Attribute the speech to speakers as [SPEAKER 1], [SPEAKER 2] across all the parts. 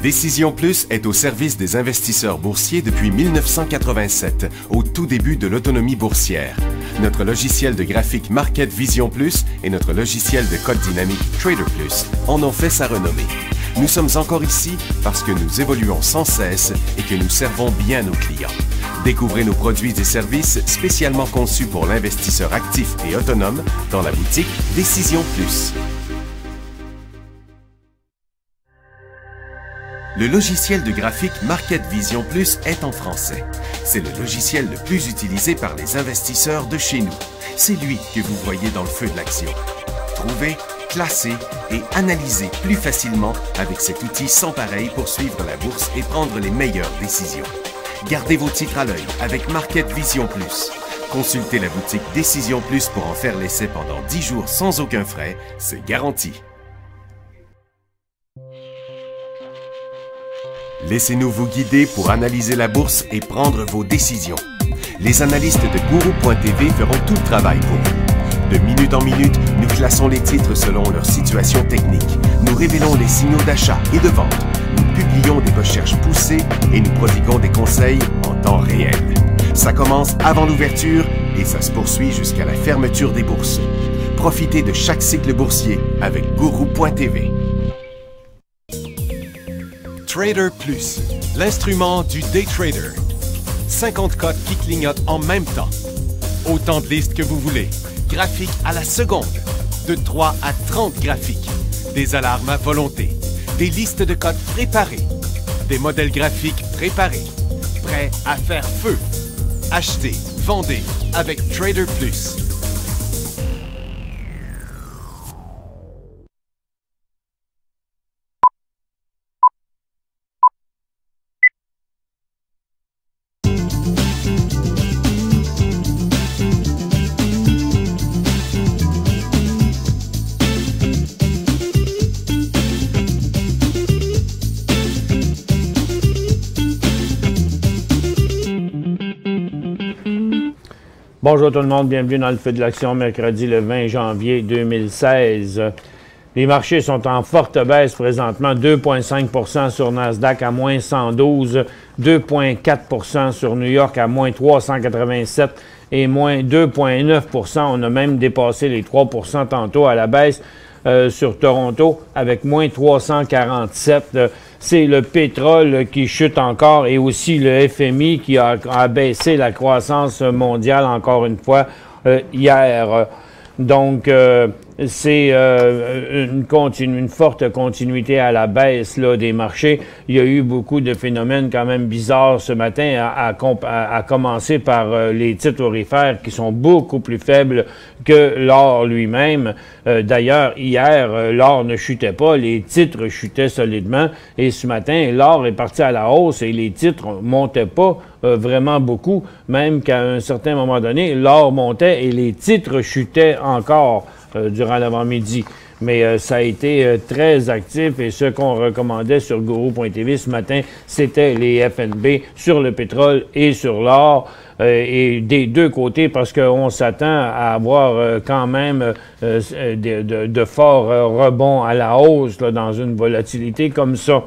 [SPEAKER 1] Décision Plus est au service des investisseurs boursiers depuis 1987, au tout début de l'autonomie boursière. Notre logiciel de graphique Market Vision Plus et notre logiciel de code dynamique Trader Plus en ont fait sa renommée. Nous sommes encore ici parce que nous évoluons sans cesse et que nous servons bien nos clients. Découvrez nos produits et services spécialement conçus pour l'investisseur actif et autonome dans la boutique Décision Plus. Le logiciel de graphique Market Vision Plus est en français. C'est le logiciel le plus utilisé par les investisseurs de chez nous. C'est lui que vous voyez dans le feu de l'action. Trouvez, classez et analysez plus facilement avec cet outil sans pareil pour suivre la bourse et prendre les meilleures décisions. Gardez vos titres à l'œil avec Market Vision Plus. Consultez la boutique Décision Plus pour en faire l'essai pendant 10 jours sans aucun frais, c'est garanti. Laissez-nous vous guider pour analyser la bourse et prendre vos décisions. Les analystes de Guru.tv feront tout le travail pour vous. De minute en minute, nous classons les titres selon leur situation technique. Nous révélons les signaux d'achat et de vente. Nous publions des recherches poussées et nous prodiguons des conseils en temps réel. Ça commence avant l'ouverture et ça se poursuit jusqu'à la fermeture des bourses. Profitez de chaque cycle boursier avec Guru.tv. Trader Plus, l'instrument du day trader. 50 cotes qui clignotent en même temps. Autant de listes que vous voulez. Graphiques à la seconde. De 3 à 30 graphiques. Des alarmes à volonté. Des listes de cotes préparées. Des modèles graphiques préparés. Prêts à faire feu. Achetez, vendez avec Trader Plus.
[SPEAKER 2] Bonjour tout le monde, bienvenue dans le feu de l'action, mercredi le 20 janvier 2016. Les marchés sont en forte baisse présentement, 2,5 sur Nasdaq à moins 112, 2,4 sur New York à moins 387 et moins 2,9 On a même dépassé les 3 tantôt à la baisse sur Toronto avec moins 347. C'est le pétrole qui chute encore et aussi le FMI qui a baissé la croissance mondiale encore une fois hier. Donc, c'est une forte continuité à la baisse là, des marchés. Il y a eu beaucoup de phénomènes quand même bizarres ce matin, à commencer par les titres aurifères qui sont beaucoup plus faibles que l'or lui-même. D'ailleurs, hier, l'or ne chutait pas, les titres chutaient solidement. Et ce matin, l'or est parti à la hausse et les titres ne montaient pas vraiment beaucoup, même qu'à un certain moment donné, l'or montait et les titres chutaient encore durant l'avant-midi. Mais ça a été très actif et ce qu'on recommandait sur Guru.tv ce matin, c'était les FNB sur le pétrole et sur l'or. Et des deux côtés, parce qu'on s'attend à avoir quand même de forts rebonds à la hausse là, dans une volatilité comme ça.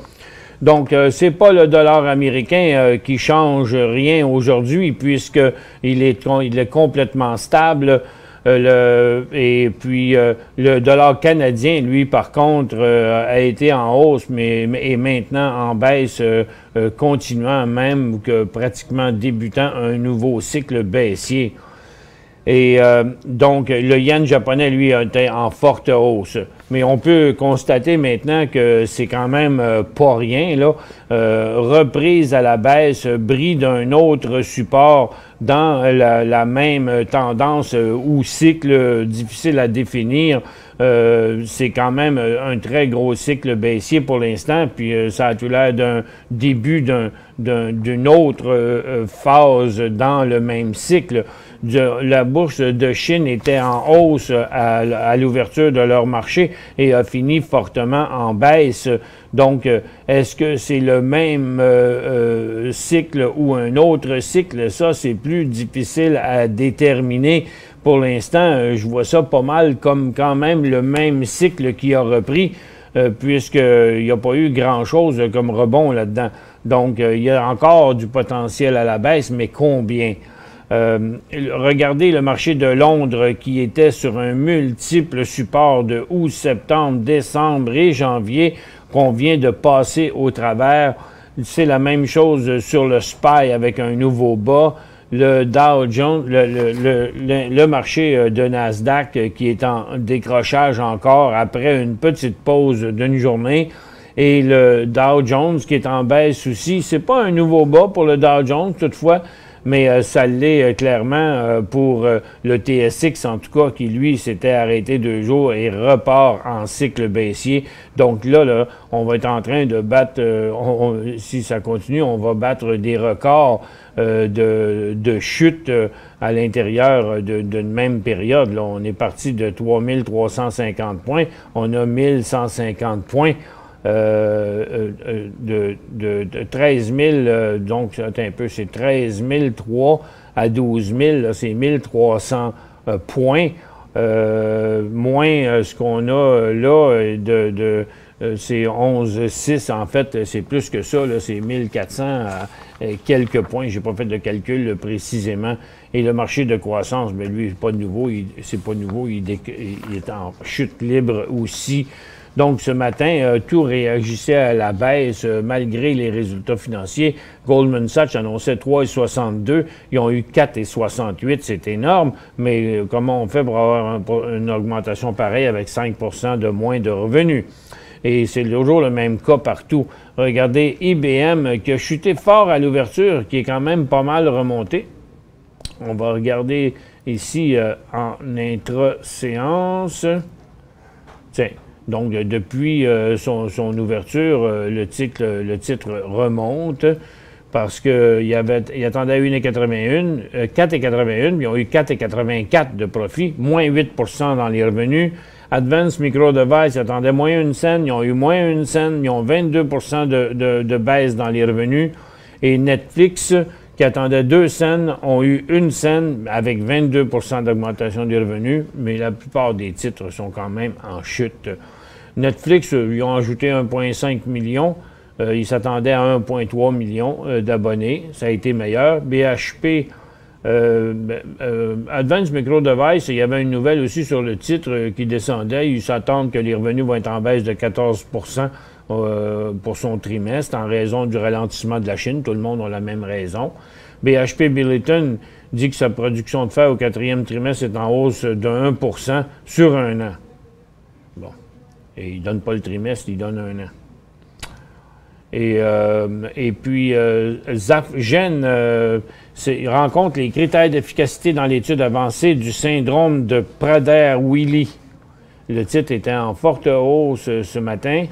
[SPEAKER 2] Donc, c'est pas le dollar américain qui change rien aujourd'hui, puisqu'il est complètement stable. Et puis, le dollar canadien, lui, par contre, a été en hausse, mais est maintenant en baisse, continuant même que pratiquement débutant un nouveau cycle baissier. Et donc, le yen japonais, lui, était en forte hausse. Mais on peut constater maintenant que c'est quand même pas rien, là. Reprise à la baisse, bris d'un autre support dans la même tendance ou cycle difficile à définir. C'est quand même un très gros cycle baissier pour l'instant, puis ça a tout l'air d'un début d'une autre phase dans le même cycle. La bourse de Chine était en hausse à l'ouverture de leur marché et a fini fortement en baisse. Donc, est-ce que c'est le même cycle ou un autre cycle? Ça, c'est plus difficile à déterminer. Pour l'instant, je vois ça pas mal comme quand même le même cycle qui a repris. puisqu'il n'y a pas eu grand-chose comme rebond là-dedans. Donc, il y a encore du potentiel à la baisse, mais combien? Regardez le marché de Londres qui était sur un multiple support de août, septembre, décembre et janvier qu'on vient de passer au travers. C'est la même chose sur le SPY avec un nouveau bas. Le Dow Jones, le marché de Nasdaq qui est en décrochage encore après une petite pause d'une journée. Et le Dow Jones qui est en baisse aussi. C'est pas un nouveau bas pour le Dow Jones toutefois, mais ça l'est clairement pour le TSX, en tout cas, qui, lui, s'était arrêté 2 jours et repart en cycle baissier. Donc là, on va être en train de battre, si ça continue, on va battre des records de chute à l'intérieur d'une même période. Là, on est parti de 3350 points, on a 1150 points. De 13 000, donc attends un peu, c'est 13 003 à 12 000, c'est 1300 points, moins ce qu'on a là, c'est 11,6 en fait, c'est plus que ça, c'est 1400 à quelques points, j'ai pas fait de calcul précisément. Et le marché de croissance, bien lui, c'est pas nouveau, c'est pas nouveau, il est en chute libre aussi. Donc, ce matin, tout réagissait à la baisse malgré les résultats financiers. Goldman Sachs annonçait 3,62. Ils ont eu 4,68. C'est énorme. Mais comment on fait pour avoir une augmentation pareille avec 5 % de moins de revenus? Et c'est toujours le même cas partout. Regardez IBM qui a chuté fort à l'ouverture, qui est quand même pas mal remonté. On va regarder ici en intra-séance. Tiens. Donc, depuis son ouverture, le titre remonte parce qu'il attendait à 1,81, 4,81, ils ont eu 4,84 de profit, moins 8 % dans les revenus. Advanced Micro Device attendait moins 1 cent, ils ont eu moins 1 cent, ils ont 22 % de baisse dans les revenus. Et Netflix, qui attendait 2 cents, ont eu 1 cent avec 22 % d'augmentation des revenus, mais la plupart des titres sont quand même en chute. Netflix, ils ont ajouté 1,5 million. Ils s'attendaient à 1,3 million d'abonnés. Ça a été meilleur. BHP, Advanced Micro Device, il y avait une nouvelle aussi sur le titre qui descendait. Ils s'attendent que les revenus vont être en baisse de 14 % pour son trimestre en raison du ralentissement de la Chine. Tout le monde a la même raison. BHP Billiton dit que sa production de fer au 4e trimestre est en hausse de 1 % sur un an. Bon. Et il ne donne pas le trimestre, il donne un an. Et puis, Zafgen rencontre les critères d'efficacité dans l'étude avancée du syndrome de Prader-Willi. Le titre était en forte hausse ce matin,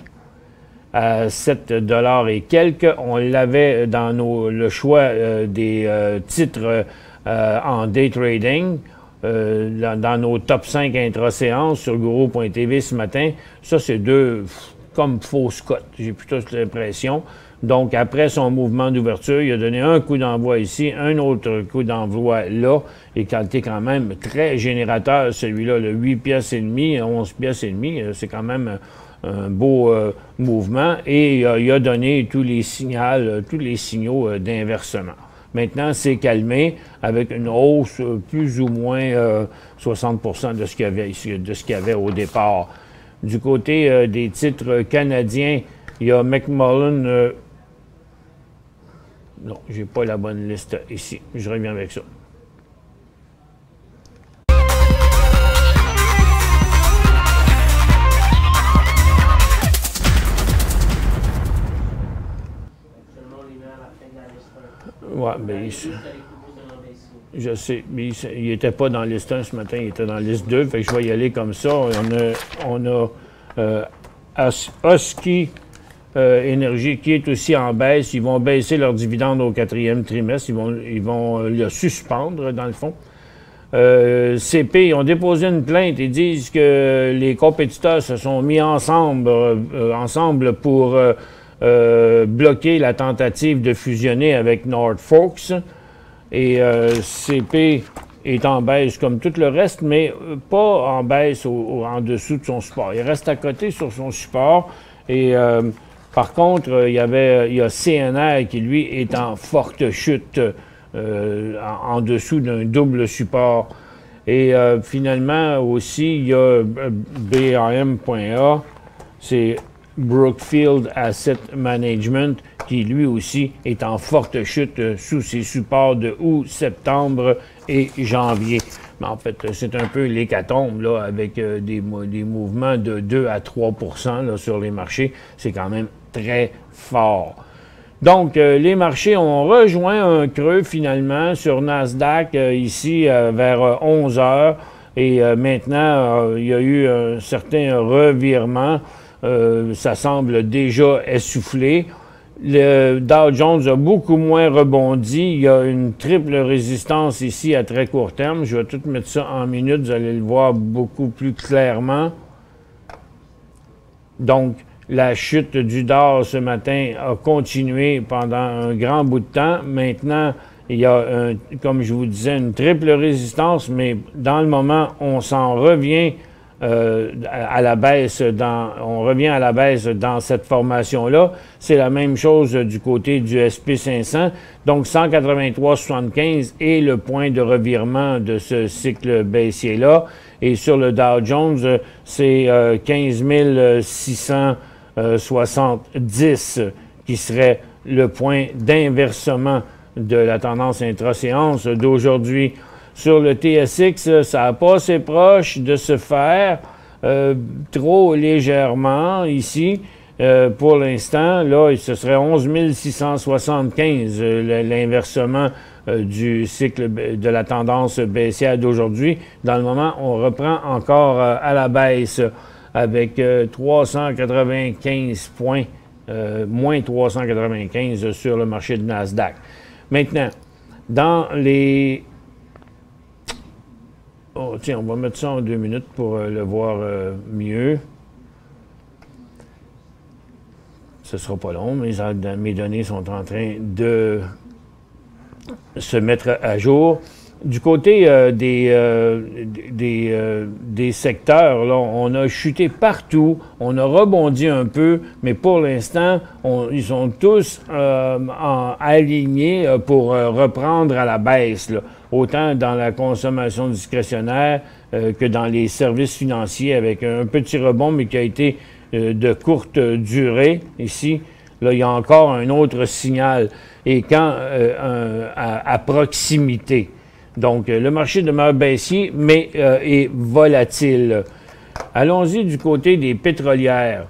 [SPEAKER 2] à 7 $ et quelques. On l'avait dans le choix des titres en day trading. Dans nos top 5 intra-séances sur Guru.tv ce matin. Ça, c'est deux comme fausses cotes, j'ai plutôt l'impression. Donc, après son mouvement d'ouverture, il a donné un coup d'envoi ici, un autre coup d'envoi là, et quand il est quand même très générateur, celui-là, le 8 pièces et demi, 11 pièces et demi, c'est quand même un beau mouvement, et il a donné tous les signaux d'inversement. Maintenant, c'est calmé avec une hausse plus ou moins 60 % de ce qu'il y avait au départ. Du côté des titres canadiens, il y a McMullen. Non, j'ai pas la bonne liste ici. Je reviens avec ça. Ouais, mais je sais, mais il n'était pas dans liste 1 ce matin, il était dans liste 2, fait que je vais y aller comme ça. On a Husky Énergie qui est aussi en baisse. Ils vont baisser leur dividende au 4e trimestre. Ils vont le suspendre, dans le fond. CP, ils ont déposé une plainte. Ils disent que les compétiteurs se sont mis ensemble pour bloquer la tentative de fusionner avec Norfolk. Et CP est en baisse comme tout le reste, mais pas en baisse en dessous de son support. Il reste à côté sur son support et par contre, il y a CNR qui, lui, est en forte chute en dessous d'un double support. Et finalement, aussi, il y a BAM.A, c'est Brookfield Asset Management, qui lui aussi est en forte chute sous ses supports de août, septembre et janvier. Mais en fait, c'est un peu l'hécatombe, là, avec des mouvements de 2 à 3 là, sur les marchés. C'est quand même très fort. Donc, les marchés ont rejoint un creux finalement sur Nasdaq ici vers 11 heures. Et maintenant, il y a eu un certain revirement. Ça semble déjà essoufflé. Le Dow Jones a beaucoup moins rebondi. Il y a une triple résistance ici à très court terme. Je vais tout mettre ça en minutes. Vous allez le voir beaucoup plus clairement. Donc, la chute du Dow ce matin a continué pendant un grand bout de temps. Maintenant, il y a, comme je vous disais, une triple résistance, mais dans le moment, on s'en revient à la baisse on revient à la baisse dans cette formation-là. C'est la même chose du côté du SP500. Donc, 183,75 est le point de revirement de ce cycle baissier-là. Et sur le Dow Jones, c'est 15 670 qui serait le point d'inversement de la tendance intra-séance d'aujourd'hui. Sur le TSX, ça n'a pas assez proche de se faire trop légèrement ici. Pour l'instant, là, ce serait 11 675 l'inversement du cycle de la tendance baissière d'aujourd'hui. Dans le moment, on reprend encore à la baisse avec 395 points, moins 395 sur le marché de Nasdaq. Maintenant, dans les... Oh, tiens, on va mettre ça en 2 minutes pour le voir mieux. Ce ne sera pas long, mais mes données sont en train de se mettre à jour. Du côté des secteurs, là, on a chuté partout, on a rebondi un peu, mais pour l'instant, ils sont tous alignés pour reprendre à la baisse, là, autant dans la consommation discrétionnaire que dans les services financiers, avec un petit rebond, mais qui a été de courte durée ici. Là, il y a encore un autre signal, et quand à proximité. Donc, le marché demeure baissier, mais est volatile. Allons-y du côté des pétrolières.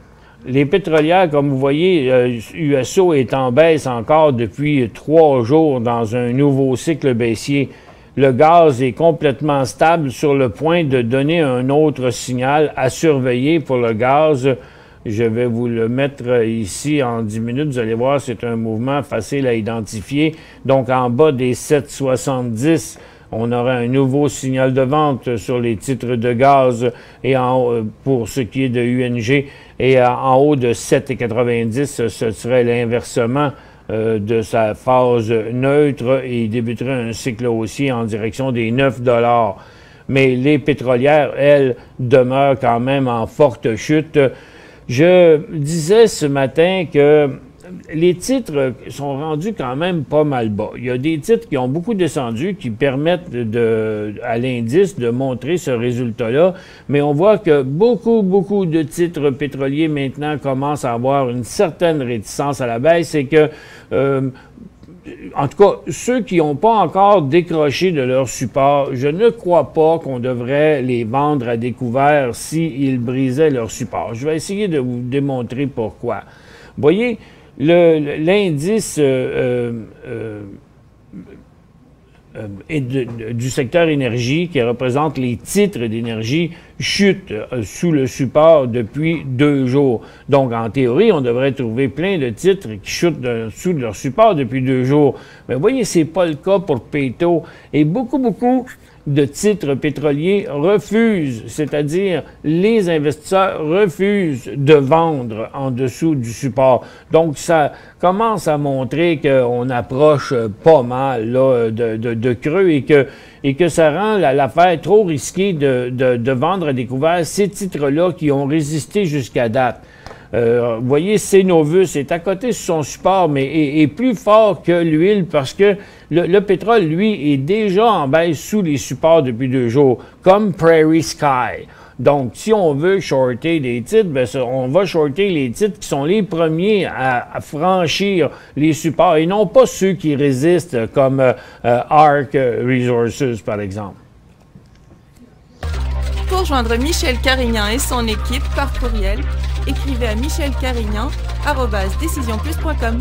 [SPEAKER 2] Les pétrolières, comme vous voyez, USO est en baisse encore depuis 3 jours dans un nouveau cycle baissier. Le gaz est complètement stable, sur le point de donner un autre signal à surveiller pour le gaz. Je vais vous le mettre ici en 10 minutes. Vous allez voir, c'est un mouvement facile à identifier. Donc, en bas des 7,70, on aura un nouveau signal de vente sur les titres de gaz et pour ce qui est de UNG. Et en haut de 7,90, ce serait l'inversement de sa phase neutre et il débuterait un cycle haussier en direction des 9 $. Mais les pétrolières, elles, demeurent quand même en forte chute. Je disais ce matin que les titres sont rendus quand même pas mal bas. Il y a des titres qui ont beaucoup descendu, qui permettent à l'indice de montrer ce résultat-là, mais on voit que beaucoup de titres pétroliers maintenant commencent à avoir une certaine réticence à la baisse et que, en tout cas, ceux qui n'ont pas encore décroché de leur support, je ne crois pas qu'on devrait les vendre à découvert s'ils brisaient leur support. Je vais essayer de vous démontrer pourquoi. Vous voyez, l'indice du secteur énergie, qui représente les titres d'énergie, chute sous le support depuis 2 jours. Donc, en théorie, on devrait trouver plein de titres qui chutent sous leur support depuis 2 jours. Mais vous voyez, c'est pas le cas pour Peyto. Et beaucoup de titres pétroliers refusent, c'est-à-dire les investisseurs refusent de vendre en dessous du support. Donc, ça commence à montrer qu'on approche pas mal là, de creux et que ça rend l'affaire trop risquée de vendre à découvert ces titres-là qui ont résisté jusqu'à date. Vous voyez, Cenovus est à côté sur son support, mais est plus fort que l'huile parce que le pétrole, lui, est déjà en baisse sous les supports depuis 2 jours, comme Prairie Sky. Donc, si on veut shorter les titres, ben, on va shorter les titres qui sont les premiers à franchir les supports et non pas ceux qui résistent comme ARC Resources, par exemple.
[SPEAKER 3] Pour joindre Michel Carignan et son équipe par courriel, écrivez à michelcarignan@decisionplus.com.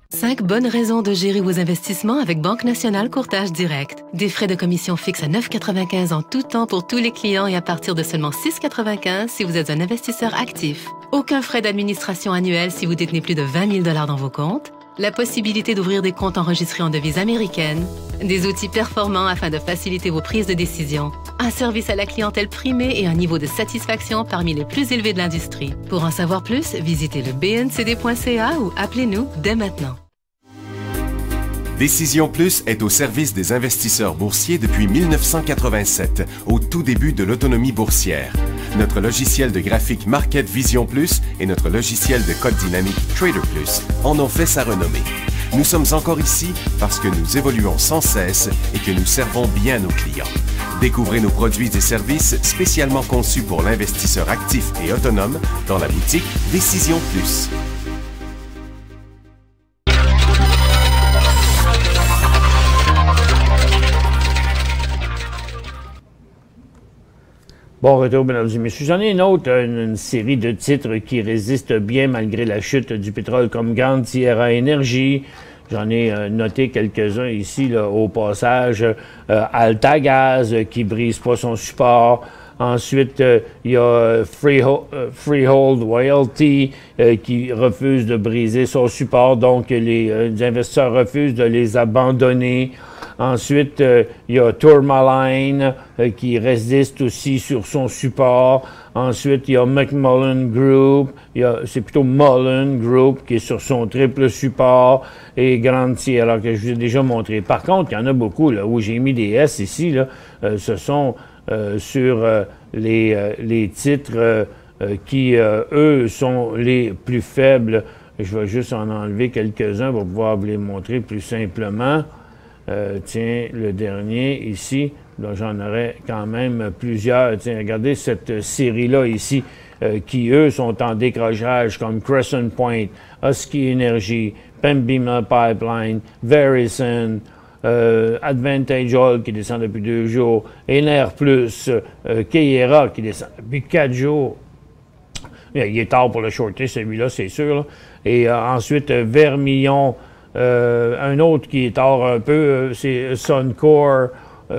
[SPEAKER 4] 5 bonnes raisons de gérer vos investissements avec Banque Nationale Courtage Direct. Des frais de commission fixes à 9,95 en tout temps pour tous les clients et à partir de seulement 6,95 si vous êtes un investisseur actif. Aucun frais d'administration annuel si vous détenez plus de 20 000 $ dans vos comptes. La possibilité d'ouvrir des comptes enregistrés en devise américaine. Des outils performants afin de faciliter vos prises de décision. Un service à la clientèle primé et un niveau de satisfaction parmi les plus élevés de l'industrie. Pour en savoir plus, visitez le bncd.ca ou appelez-nous dès maintenant.
[SPEAKER 1] Décision Plus est au service des investisseurs boursiers depuis 1987, au tout début de l'autonomie boursière. Notre logiciel de graphique Market Vision Plus et notre logiciel de code dynamique Trader Plus en ont fait sa renommée. Nous sommes encore ici parce que nous évoluons sans cesse et que nous servons bien nos clients. Découvrez nos produits et services spécialement conçus pour l'investisseur actif et autonome dans la boutique Décision Plus.
[SPEAKER 2] Bon retour, mesdames et messieurs. J'en ai une autre, une série de titres qui résistent bien malgré la chute du pétrole, comme Grande Sierra Energy. J'en ai noté quelques-uns ici, là, au passage. AltaGas, qui brise pas son support. Ensuite, il y a Freehold Royalty qui refuse de briser son support, donc les investisseurs refusent de les abandonner. Ensuite, il y a Tourmaline qui résiste aussi sur son support. Ensuite, il y a McMullen Group, c'est plutôt Mullen Group qui est sur son triple support, et Grande Sierra que je vous ai déjà montré. Par contre, il y en a beaucoup là, où j'ai mis des S ici, là, ce sont sur les titres qui, eux, sont les plus faibles. Je vais juste en enlever quelques-uns pour pouvoir vous les montrer plus simplement. Tiens, le dernier ici, j'en aurais quand même plusieurs. Tiens, regardez cette série-là ici, qui, eux, sont en décrochage, comme Crescent Point, Husky Energy, Pembina Pipeline, Verison, Advantage Oil qui descend depuis 2 jours, Ener Plus, Keyera qui descend depuis 4 jours. Il est tard pour le shorter, celui-là, c'est sûr. Là. Et ensuite, Vermillon, un autre qui est tard un peu, c'est Suncor,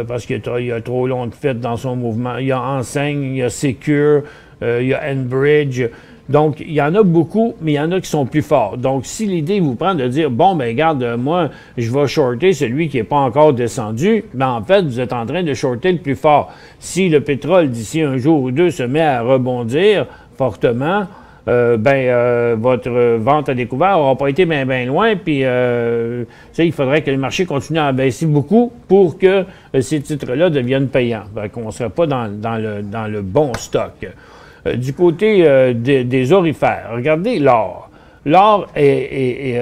[SPEAKER 2] parce qu'il y a trop long de fête dans son mouvement. Il y a Enseigne, il y a Secure, il y a Enbridge. Donc, il y en a beaucoup, mais il y en a qui sont plus forts. Donc, si l'idée vous prend de dire, bon, ben regarde, moi, je vais shorter celui qui n'est pas encore descendu, ben en fait, vous êtes en train de shorter le plus fort. Si le pétrole, d'ici un jour ou deux, se met à rebondir fortement, votre vente à découvert n'aura pas été bien loin, puis il faudrait que le marché continue à baisser beaucoup pour que ces titres-là deviennent payants. Qu'on ne serait pas dans le bon stock. Du côté des orifères, regardez l'or. L'or est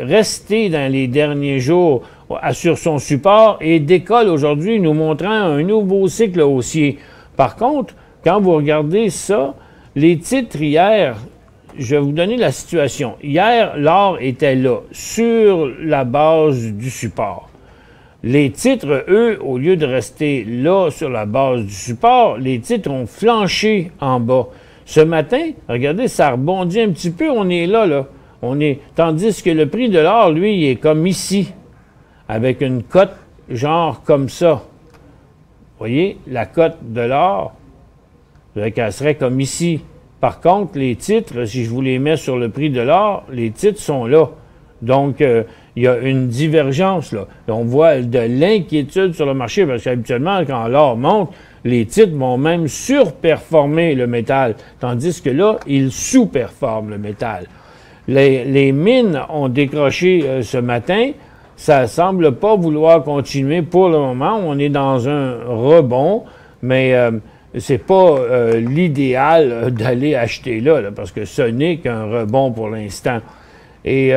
[SPEAKER 2] resté dans les derniers jours sur son support et décolle aujourd'hui, nous montrant un nouveau cycle haussier. Par contre, quand vous regardez ça, les titres hier, je vais vous donner la situation. Hier, l'or était là, sur la base du support. Les titres, eux, au lieu de rester là, sur la base du support, les titres ont flanché en bas. Ce matin, regardez, ça rebondit un petit peu, on est là. Tandis que le prix de l'or, lui, il est comme ici, avec une cote genre comme ça. Vous voyez, la cote de l'or, elle serait comme ici. Par contre, les titres, si je vous les mets sur le prix de l'or, les titres sont là. Donc, il y a une divergence, là. On voit de l'inquiétude sur le marché, parce qu'habituellement, quand l'or monte, les titres vont même surperformer le métal, tandis que là, ils sous-performent le métal. Les mines ont décroché ce matin. Ça semble pas vouloir continuer pour le moment. On est dans un rebond, mais c'est pas l'idéal d'aller acheter là, parce que ce n'est qu'un rebond pour l'instant. Et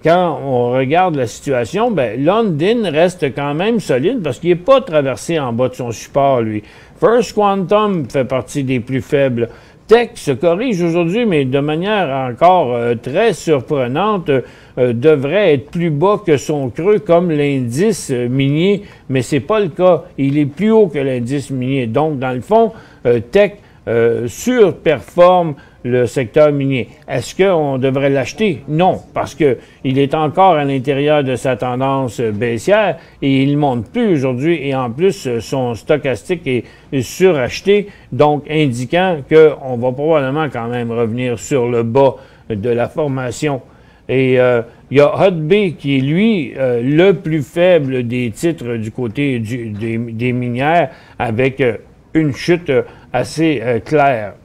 [SPEAKER 2] quand on regarde la situation, ben London reste quand même solide parce qu'il n'est pas traversé en bas de son support, lui. First Quantum fait partie des plus faibles. Tech se corrige aujourd'hui, mais de manière encore très surprenante, devrait être plus bas que son creux comme l'indice minier, mais c'est pas le cas. Il est plus haut que l'indice minier. Donc, dans le fond, Tech surperforme le secteur minier. Est-ce qu'on devrait l'acheter? Non, parce qu'il est encore à l'intérieur de sa tendance baissière et il ne monte plus aujourd'hui et en plus, son stochastique est suracheté, donc indiquant qu'on va probablement quand même revenir sur le bas de la formation. Et il y a Hudbay qui est, lui, le plus faible des titres du côté des minières avec une chute assez claire.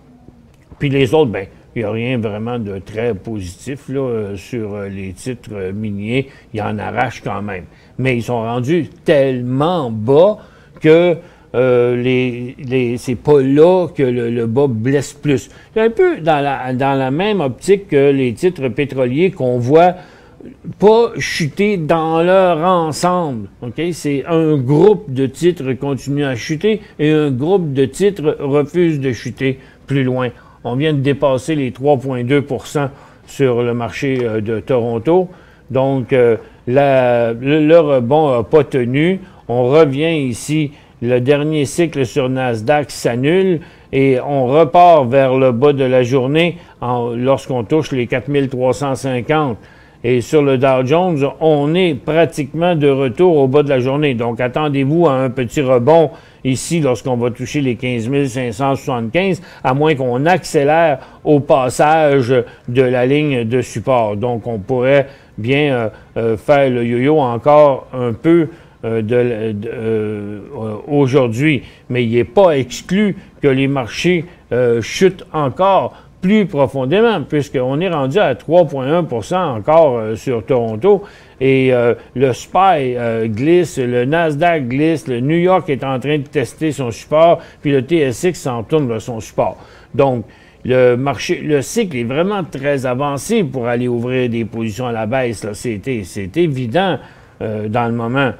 [SPEAKER 2] Puis les autres, ben, il n'y a rien vraiment de très positif là, sur les titres miniers. Il y en arrache quand même. Mais ils sont rendus tellement bas que c'est pas là que le bas blesse plus. C'est un peu dans la même optique que les titres pétroliers qu'on voit pas chuter dans leur ensemble. Okay? C'est un groupe de titres continue à chuter et un groupe de titres refuse de chuter plus loin. On vient de dépasser les 3,2 % sur le marché de Toronto. Donc, le rebond n'a pas tenu. On revient ici. Le dernier cycle sur Nasdaq s'annule et on repart vers le bas de la journée lorsqu'on touche les 4350. Et sur le Dow Jones, on est pratiquement de retour au bas de la journée. Donc, attendez-vous à un petit rebond ici lorsqu'on va toucher les 15 575, à moins qu'on accélère au passage de la ligne de support. Donc, on pourrait bien faire le yo-yo encore un peu aujourd'hui. Mais il n'est pas exclu que les marchés chutent encore plus profondément, puisqu'on est rendu à 3,1 % encore sur Toronto, et le SPY glisse, le Nasdaq glisse, le New York est en train de tester son support, puis le TSX s'en tourne vers son support. Donc, le cycle est vraiment très avancé pour aller ouvrir des positions à la baisse. C'est évident dans le moment.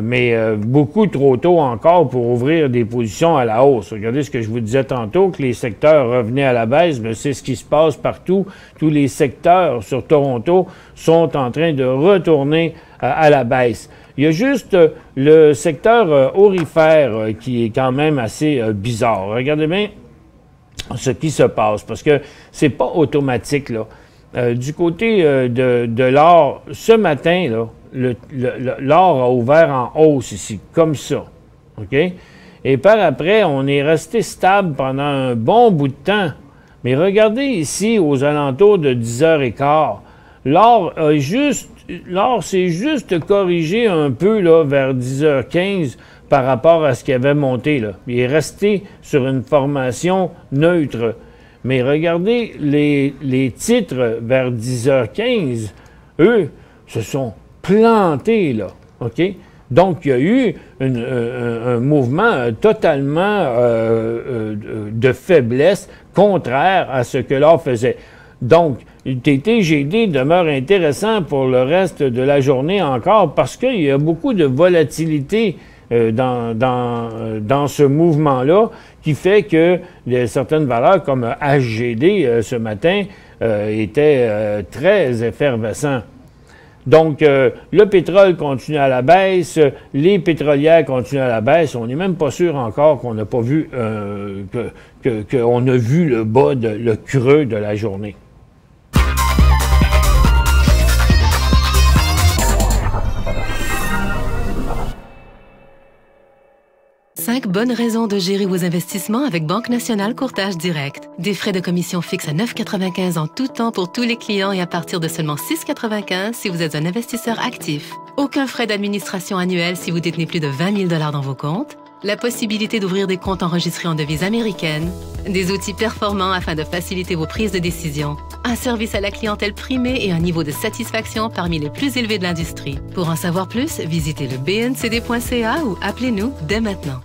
[SPEAKER 2] Mais beaucoup trop tôt encore pour ouvrir des positions à la hausse. Regardez ce que je vous disais tantôt, que les secteurs revenaient à la baisse, mais c'est ce qui se passe partout. Tous les secteurs sur Toronto sont en train de retourner à la baisse. Il y a juste le secteur aurifère qui est quand même assez bizarre. Regardez bien ce qui se passe, parce que c'est pas automatique, là. Du côté de l'or, ce matin, là, l'or a ouvert en hausse ici, comme ça. OK? Et par après, on est resté stable pendant un bon bout de temps. Mais regardez ici, aux alentours de 10h15, l'or s'est juste corrigé un peu là, vers 10h15 par rapport à ce qu'il avait monté. Là. Il est resté sur une formation neutre. Mais regardez, les titres vers 10h15, eux, se sont plantés, là, OK? Donc, il y a eu un mouvement totalement de faiblesse contraire à ce que l'or faisait. Donc, le TTGD demeure intéressant pour le reste de la journée encore parce qu'il y a beaucoup de volatilité dans ce mouvement-là qui fait que certaines valeurs comme HGD ce matin étaient très effervescents. Donc, le pétrole continue à la baisse, les pétrolières continuent à la baisse. On n'est même pas sûr encore qu'on n'a pas vu, qu'on a vu le bas, le creux de la journée.
[SPEAKER 4] 5 bonnes raisons de gérer vos investissements avec Banque Nationale Courtage Direct. Des frais de commission fixes à 9,95 en tout temps pour tous les clients et à partir de seulement 6,95 si vous êtes un investisseur actif. Aucun frais d'administration annuel si vous détenez plus de 20 000 $ dans vos comptes. La possibilité d'ouvrir des comptes enregistrés en devise américaine. Des outils performants afin de faciliter vos prises de décision. Un service à la clientèle primé et un niveau de satisfaction parmi les plus élevés de l'industrie. Pour en savoir plus, visitez le bncd.ca ou appelez-nous dès maintenant.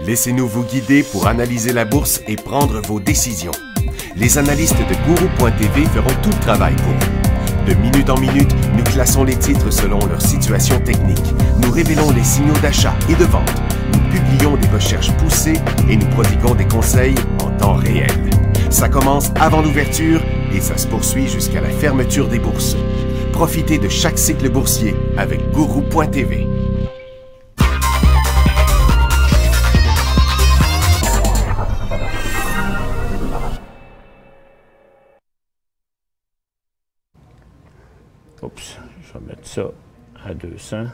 [SPEAKER 1] Laissez-nous vous guider pour analyser la bourse et prendre vos décisions. Les analystes de Guru.tv feront tout le travail pour vous. De minute en minute, nous classons les titres selon leur situation technique. Nous révélons les signaux d'achat et de vente. Nous publions des recherches poussées et nous prodiguons des conseils en temps réel. Ça commence avant l'ouverture et ça se poursuit jusqu'à la fermeture des bourses. Profitez de chaque cycle boursier avec Guru.tv.
[SPEAKER 2] Oups, je vais mettre ça à 200.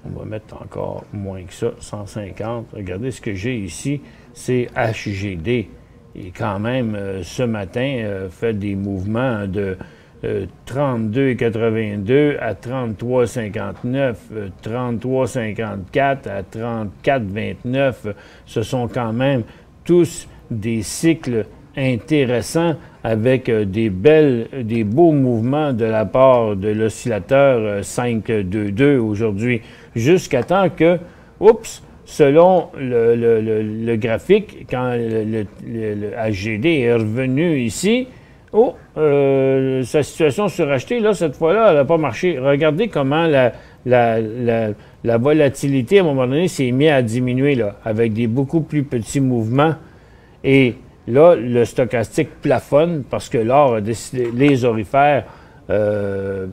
[SPEAKER 2] On va mettre encore moins que ça, 150. Regardez ce que j'ai ici, c'est HGD. Et quand même, ce matin, fait des mouvements de 32,82 à 33,59, 33,54 à 34,29. Ce sont quand même tous des cycles intéressants avec des beaux mouvements de la part de l'oscillateur 522 aujourd'hui, jusqu'à temps que, oups, selon le graphique, quand le HGD est revenu ici, sa situation surachetée, là, cette fois-là, elle n'a pas marché. Regardez comment la volatilité, à un moment donné, s'est mise à diminuer, là, avec des beaucoup plus petits mouvements. Et là, le stochastique plafonne parce que l'or a décidé, les orifères, pas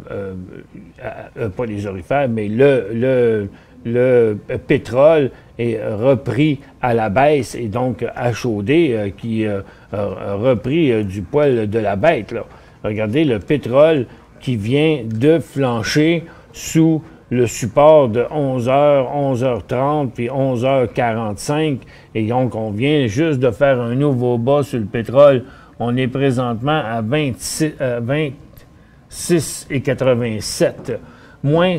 [SPEAKER 2] les orifères, mais le pétrole est repris à la baisse et donc HOD qui a repris du poil de la bête, là. Regardez le pétrole qui vient de flancher sous le support de 11h, 11h30, puis 11h45. Et donc, on vient juste de faire un nouveau bas sur le pétrole. On est présentement à 26,87. Moins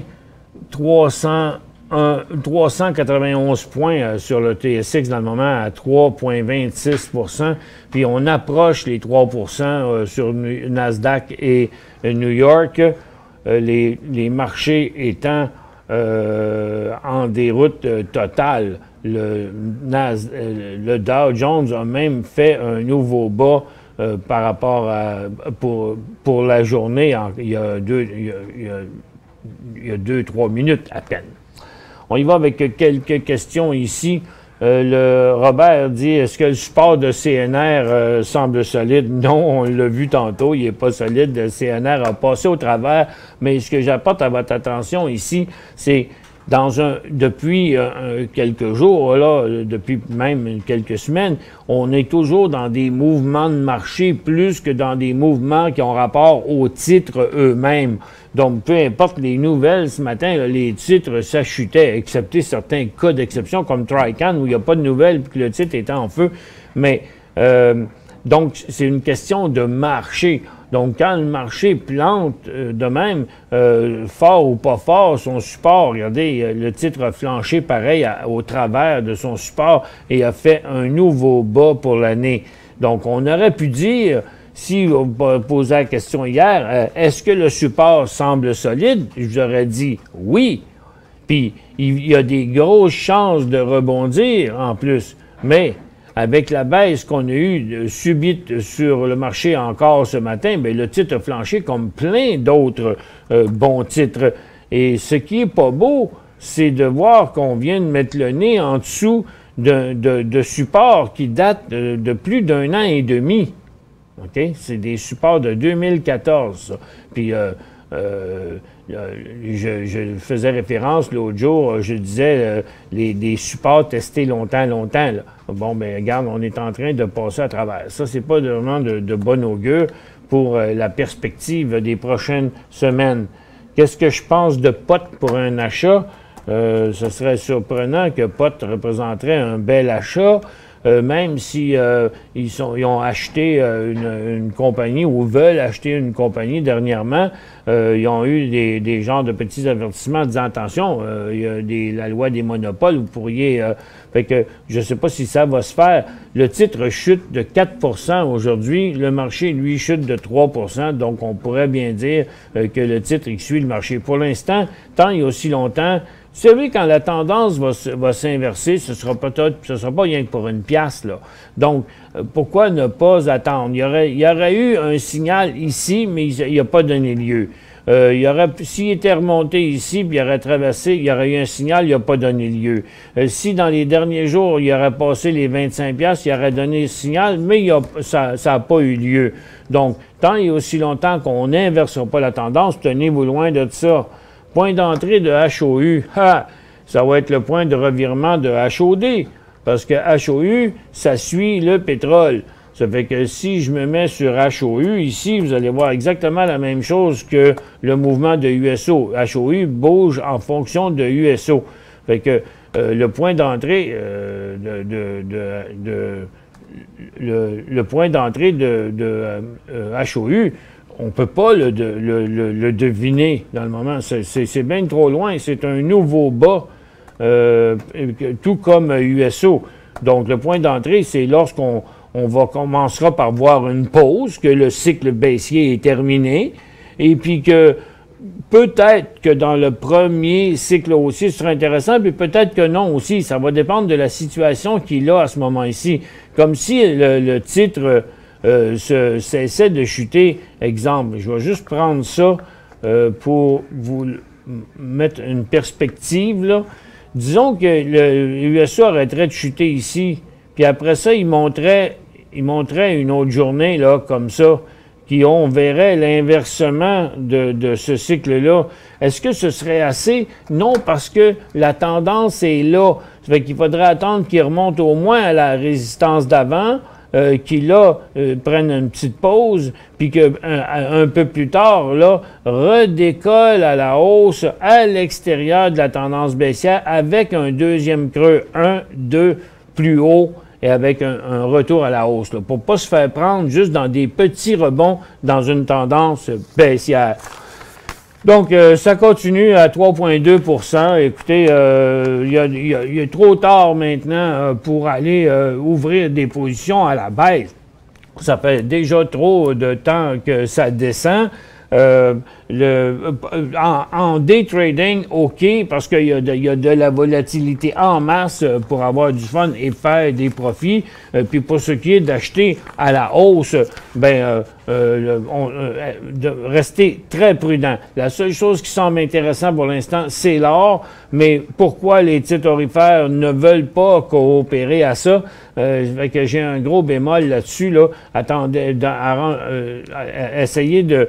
[SPEAKER 2] 391 points sur le TSX dans le moment à 3,26 %. Puis on approche les 3 % sur Nasdaq et New York. Les marchés étant en déroute totale. Le Dow Jones a même fait un nouveau bas par rapport à pour la journée il y a 2-3 minutes à peine. On y va avec quelques questions ici. Le Robert dit, est-ce que le support de CNR semble solide? Non, on l'a vu tantôt, il n'est pas solide. Le CNR a passé au travers, mais ce que j'apporte à votre attention ici, c'est depuis quelques jours, là, depuis même quelques semaines, on est toujours dans des mouvements de marché plus que dans des mouvements qui ont rapport aux titres eux-mêmes. Donc, peu importe les nouvelles, ce matin, là, les titres s'achutaient, excepté certains cas d'exception comme Trican, où il n'y a pas de nouvelles et que le titre est en feu. Mais, donc, c'est une question de marché. Donc, quand le marché plante de même, fort ou pas fort, son support, regardez, le titre a flanché pareil au travers de son support et a fait un nouveau bas pour l'année. Donc, on aurait pu dire, si vous posez la question hier, est-ce que le support semble solide? Je vous aurais dit oui. Puis, il y a des grosses chances de rebondir en plus. Mais avec la baisse qu'on a eue subite sur le marché encore ce matin, bien, le titre a flanché comme plein d'autres bons titres. Et ce qui est pas beau, c'est de voir qu'on vient de mettre le nez en dessous de supports qui datent de plus d'un an et demi. OK? C'est des supports de 2014, ça. Puis, je faisais référence l'autre jour, je disais des supports testés longtemps, là. Bon, ben regarde, on est en train de passer à travers. Ça, c'est pas vraiment de bon augure pour la perspective des prochaines semaines. Qu'est-ce que je pense de pot pour un achat? Ce serait surprenant que POT représenterait un bel achat, même si ils ont acheté une compagnie ou veulent acheter une compagnie dernièrement. Ils ont eu des genres de petits avertissements disant attention, il y a la loi des monopoles, vous pourriez... fait que je ne sais pas si ça va se faire. Le titre chute de 4 % aujourd'hui. Le marché, lui, chute de 3 % donc on pourrait bien dire que le titre il suit le marché. Pour l'instant, tant il y a aussi longtemps, vous savez, quand la tendance va s'inverser, ce sera pas rien que pour une pièce, là. Donc, pourquoi ne pas attendre? Il y aurait eu un signal ici, mais il n'a pas donné lieu. S'il était remonté ici, puis il aurait traversé, il y aurait eu un signal, il n'a pas donné lieu. Si dans les derniers jours, il aurait passé les 25 piastres, il aurait donné le signal, mais ça n'a pas eu lieu. Donc, tant et aussi longtemps qu'on n'inversera pas la tendance, tenez-vous loin de ça. Point d'entrée de HOU, ça va être le point de revirement de HOD, parce que HOU, ça suit le pétrole. Ça fait que si je me mets sur HOU, ici, vous allez voir exactement la même chose que le mouvement de USO. HOU bouge en fonction de USO. Fait que le point d'entrée le point d'entrée de HOU, on ne peut pas le deviner dans le moment. C'est bien trop loin. C'est un nouveau bas, tout comme USO. Donc, le point d'entrée, c'est lorsqu'on commencera par voir une pause, que le cycle baissier est terminé, et puis que peut-être que dans le premier cycle haussier, ce sera intéressant, puis peut-être que non aussi. Ça va dépendre de la situation qu'il a à ce moment-ci. Comme si le titre... cessait de chuter. Exemple, je vais juste prendre ça pour vous mettre une perspective, là. Disons que le USA arrêterait de chuter ici, puis après ça, il montrait une autre journée, là, comme ça, on verrait l'inversement de ce cycle-là. Est-ce que ce serait assez? Non, parce que la tendance est là. Ça fait qu'il faudrait attendre qu'il remonte au moins à la résistance d'avant, qui, là, prennent une petite pause, puis qu'un peu plus tard, là, redécolle à la hausse à l'extérieur de la tendance baissière avec un deuxième creux, 1, 2, plus haut, et avec un retour à la hausse, là, pour ne pas se faire prendre juste dans des petits rebonds dans une tendance baissière. Donc, ça continue à 3,2 %. Écoutez, il est trop tard maintenant pour aller ouvrir des positions à la baisse. Ça fait déjà trop de temps que ça descend. En day trading, OK, parce qu'il y a de la volatilité en masse pour avoir du fun et faire des profits. Puis pour ce qui est d'acheter à la hausse, rester très prudent. La seule chose qui semble intéressante pour l'instant, c'est l'or. Mais pourquoi les titres orifères ne veulent pas coopérer à ça? Fait que j'ai un gros bémol là-dessus. Là. Attendez, essayez de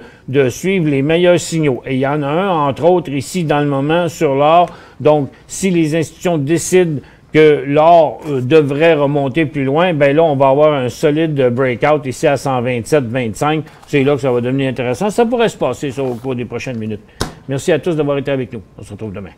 [SPEAKER 2] suivre les meilleurs signaux. Et il y en a un, entre autres, ici dans le moment sur l'or. Donc, si les institutions décident que l'or devrait remonter plus loin, ben là, on va avoir un solide breakout ici à 127,25. C'est là que ça va devenir intéressant. Ça pourrait se passer, ça, au cours des prochaines minutes. Merci à tous d'avoir été avec nous. On se retrouve demain.